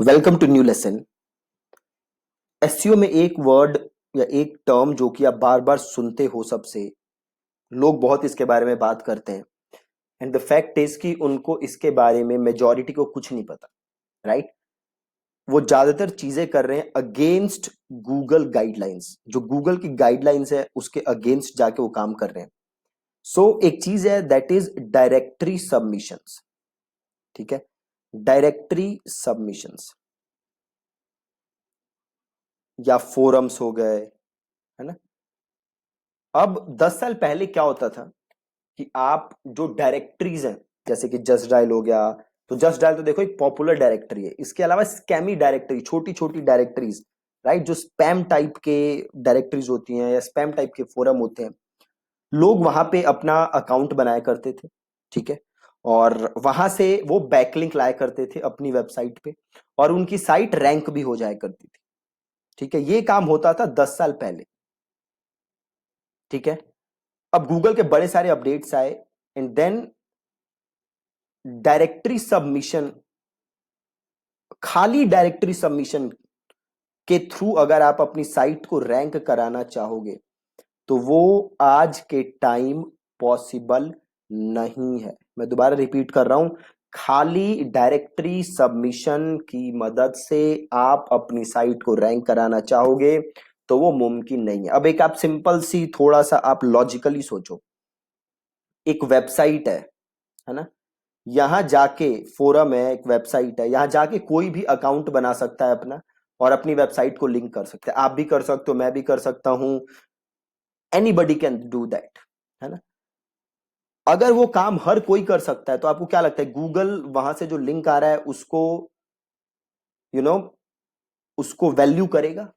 Welcome to new lesson. SEO में एक word या एक टर्म जो कि आप बार बार सुनते हो, सबसे लोग बहुत इसके बारे में बात करते हैं एंड द फैक्ट इज कि उनको इसके बारे में मेजॉरिटी को कुछ नहीं पता, राइट? वो ज्यादातर चीजें कर रहे हैं अगेंस्ट गूगल गाइडलाइंस। जो गूगल की गाइडलाइंस है उसके अगेंस्ट जाके वो काम कर रहे हैं। एक चीज है दैट इज डायरेक्टरी सबमिशंस। ठीक है, डायरेक्टरी सबमिशंस या फोरम्स हो गए, है ना? अब 10 साल पहले क्या होता था कि आप जो डायरेक्टरीज हैं, जैसे कि जस्ट डायल हो गया, तो जस्ट डायल तो देखो एक पॉपुलर डायरेक्टरी है। इसके अलावा स्कैमी डायरेक्टरी, छोटी छोटी डायरेक्टरीज, राइट, जो स्पैम टाइप के डायरेक्टरीज होती हैं या स्पैम टाइप के फोरम होते हैं, लोग वहां पे अपना अकाउंट बनाया करते थे। ठीक है, और वहां से वो बैकलिंक लाया करते थे अपनी वेबसाइट पे, और उनकी साइट रैंक भी हो जाया करती थी। ठीक है, ये काम होता था 10 साल पहले। ठीक है, अब गूगल के बड़े सारे अपडेट्स आए एंड देन डायरेक्टरी सबमिशन, खाली डायरेक्टरी सबमिशन के थ्रू अगर आप अपनी साइट को रैंक कराना चाहोगे तो वो आज के टाइम पॉसिबल नहीं है। मैं दोबारा रिपीट कर रहा हूं, खाली डायरेक्टरी सबमिशन की मदद से आप अपनी साइट को रैंक कराना चाहोगे तो वो मुमकिन नहीं है। अब एक आप सिंपल सी, थोड़ा सा आप लॉजिकली सोचो। एक वेबसाइट है ना, यहां जाके, फोरम है, एक वेबसाइट है, यहां जाके कोई भी अकाउंट बना सकता है अपना और अपनी वेबसाइट को लिंक कर सकता है। आप भी कर सकते हो, मैं भी कर सकता हूं, एनीबडी कैन डू दैट, है ना? अगर वो काम हर कोई कर सकता है तो आपको क्या लगता है गूगल वहां से जो लिंक आ रहा है उसको, यू नो, उसको वैल्यू करेगा?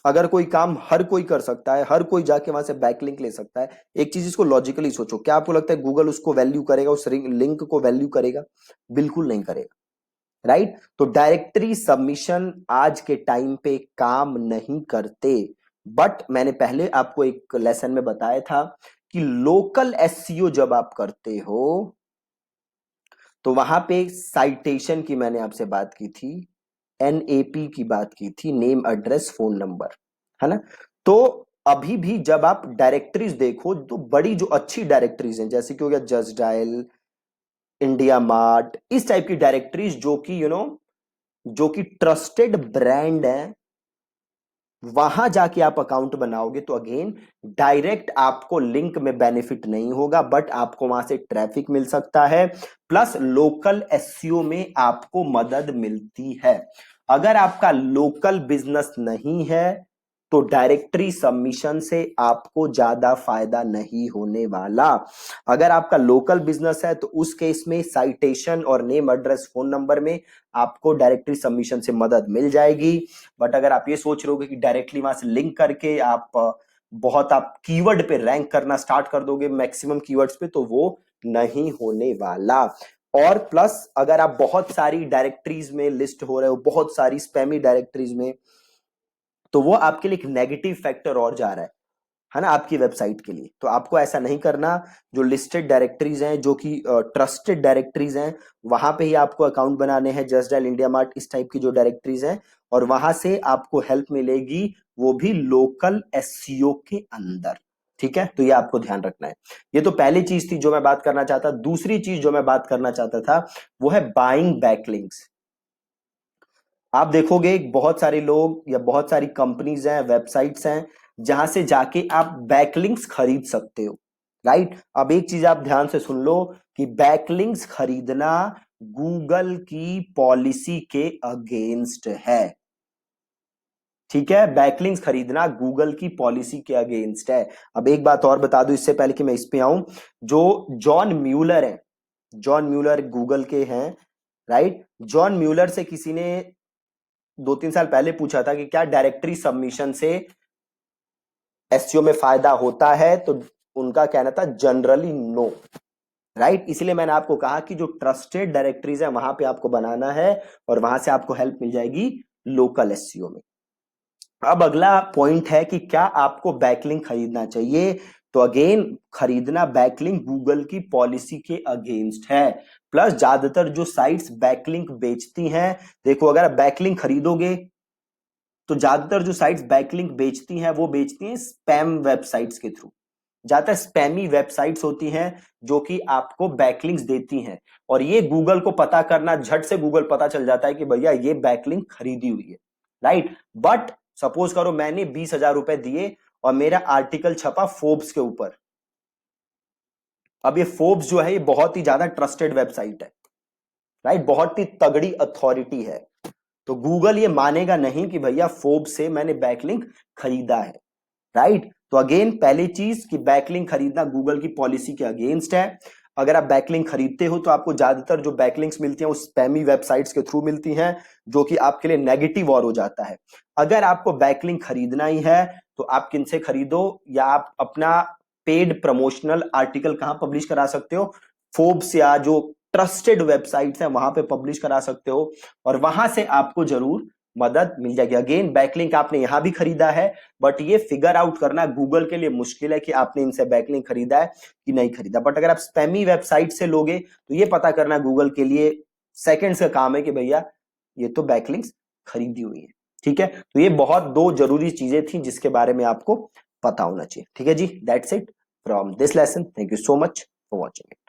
अगर कोई काम हर कोई कर सकता है, हर कोई जाके वहां से बैकलिंक ले सकता है, एक चीज इसको लॉजिकली सोचो, क्या आपको लगता है गूगल उसको वैल्यू करेगा, उस लिंक को वैल्यू करेगा? बिल्कुल नहीं करेगा, राइट? तो डायरेक्टरी सबमिशन आज के टाइम पे काम नहीं करते। बट मैंने पहले आपको एक लेसन में बताया था कि लोकल एसईओ जब आप करते हो तो वहां पे साइटेशन की मैंने आपसे बात की थी, एनएपी की बात की थी, नेम एड्रेस फोन नंबर, है ना? तो अभी भी जब आप डायरेक्टरीज देखो तो बड़ी जो अच्छी डायरेक्टरीज हैं, जैसे कि हो गया जस्ट डायल, इंडिया मार्ट, इस टाइप की डायरेक्टरीज जो कि जो कि ट्रस्टेड ब्रांड है, वहां जाके आप अकाउंट बनाओगे तो अगेन डायरेक्ट आपको लिंक में बेनिफिट नहीं होगा, बट आपको वहां से ट्रैफिक मिल सकता है, प्लस लोकल एसईओ में आपको मदद मिलती है। अगर आपका लोकल बिजनेस नहीं है तो डायरेक्टरी सबमिशन से आपको ज्यादा फायदा नहीं होने वाला। अगर आपका लोकल बिजनेस है तो उस केस में साइटेशन और नेम एड्रेस फोन नंबर में आपको डायरेक्टरी सबमिशन से मदद मिल जाएगी। बट अगर आप ये सोच रहे हो कि डायरेक्टली वहां से लिंक करके आप कीवर्ड पे रैंक करना स्टार्ट कर दोगे, मैक्सिमम कीवर्ड्स पे, तो वो नहीं होने वाला। और प्लस अगर आप बहुत सारी डायरेक्टरीज में लिस्ट हो रहे हो, बहुत सारी स्पैमी डायरेक्टरीज में, तो वो आपके लिए एक नेगेटिव फैक्टर और जा रहा है ना, आपकी वेबसाइट के लिए। तो आपको ऐसा नहीं करना। जो लिस्टेड डायरेक्टरीज हैं, जो कि ट्रस्टेड डायरेक्टरीज हैं, वहां पे ही आपको अकाउंट बनाने हैं, जस्ट डायल, इंडिया मार्ट, इस टाइप की जो डायरेक्टरीज हैं, और वहां से आपको हेल्प मिलेगी, वो भी लोकल एसईओ के अंदर। ठीक है, तो ये आपको ध्यान रखना है। ये तो पहली चीज थी जो मैं बात करना चाहता। दूसरी चीज जो मैं बात करना चाहता था वो है बाइंग बैकलिंक्स। आप देखोगे बहुत सारे लोग या बहुत सारी कंपनीज हैं, वेबसाइट्स हैं, जहां से जाके आप बैकलिंक्स खरीद सकते हो, राइट? अब एक चीज आप ध्यान से सुन लो कि बैकलिंक्स खरीदना गूगल की पॉलिसी के अगेंस्ट है। ठीक है, बैकलिंक्स खरीदना गूगल की पॉलिसी के अगेंस्ट है। अब एक बात और बता दूं इससे पहले कि मैं इस पे आऊं, जो जॉन म्यूलर है, जॉन म्यूलर गूगल के हैं, राइट? जॉन म्यूलर से किसी ने 2-3 साल पहले पूछा था कि क्या डायरेक्टरी सबमिशन से एसईओ में फायदा होता है, तो उनका कहना था जनरली नो, राइट? इसलिए मैंने आपको कहा कि जो ट्रस्टेड डायरेक्टरीज है वहां पे आपको बनाना है और वहां से आपको हेल्प मिल जाएगी लोकल एसईओ में। अब अगला पॉइंट है कि क्या आपको बैकलिंक खरीदना चाहिए? तो अगेन, खरीदना बैकलिंक गूगल की पॉलिसी के अगेंस्ट है। प्लस ज्यादातर जो साइट्स बैकलिंक बेचती हैं, देखो अगर आप बैकलिंक खरीदोगे तो ज्यादातर जो साइट्स बैकलिंक बेचती हैं वो बेचती हैं स्पैम वेबसाइट्स के थ्रू। ज्यादातर स्पैमी वेबसाइट्स होती हैं जो कि आपको बैकलिंक्स देती हैं, और ये गूगल को पता करना, झट से गूगल पता चल जाता है कि भैया ये बैकलिंक खरीदी हुई है, राइट। बट सपोज करो मैंने 20,000 रुपए दिए और मेरा आर्टिकल छपा फोर्ब्स के ऊपर। अब ये फोर्ब्स जो है ये बहुत ही ज्यादा ट्रस्टेड वेबसाइट है, राइट, बहुत ही तगड़ी अथॉरिटी है, तो गूगल ये मानेगा नहीं कि भैया फोर्ब्स से मैंने बैकलिंक खरीदा है, राइट। तो अगेन पहली चीज कि बैकलिंक खरीदना गूगल की पॉलिसी के अगेंस्ट है। अगर आप बैकलिंक खरीदते हो तो आपको ज्यादातर जो बैकलिंक्स मिलती हैं वो स्पैमी वेबसाइट्स के थ्रू मिलती हैं, जो कि आपके लिए नेगेटिव और हो जाता है। अगर आपको बैकलिंक खरीदना ही है तो आप किनसे खरीदो, या आप अपना पेड प्रमोशनल आर्टिकल कहां पब्लिश करा सकते हो, फोर्ब्स या जो ट्रस्टेड वेबसाइट्स हैं वहां पे पब्लिश करा सकते हो, और वहां से आपको जरूर मदद मिल जाएगी। अगेन बैकलिंक आपने यहां भी खरीदा है, बट ये फिगर आउट करना गूगल के लिए मुश्किल है कि आपने इनसे बैकलिंक खरीदा है कि नहीं खरीदा। बट अगर आप स्पैमी वेबसाइट से लोगे तो ये पता करना गूगल के लिए सेकंड्स का काम है कि भैया ये तो बैकलिंक्स खरीदी हुई है, ठीक है। तो ये बहुत दो जरूरी चीजें थी जिसके बारे में आपको पता होना चाहिए, ठीक है जी। That's it from this lesson, thank you so much for watching it.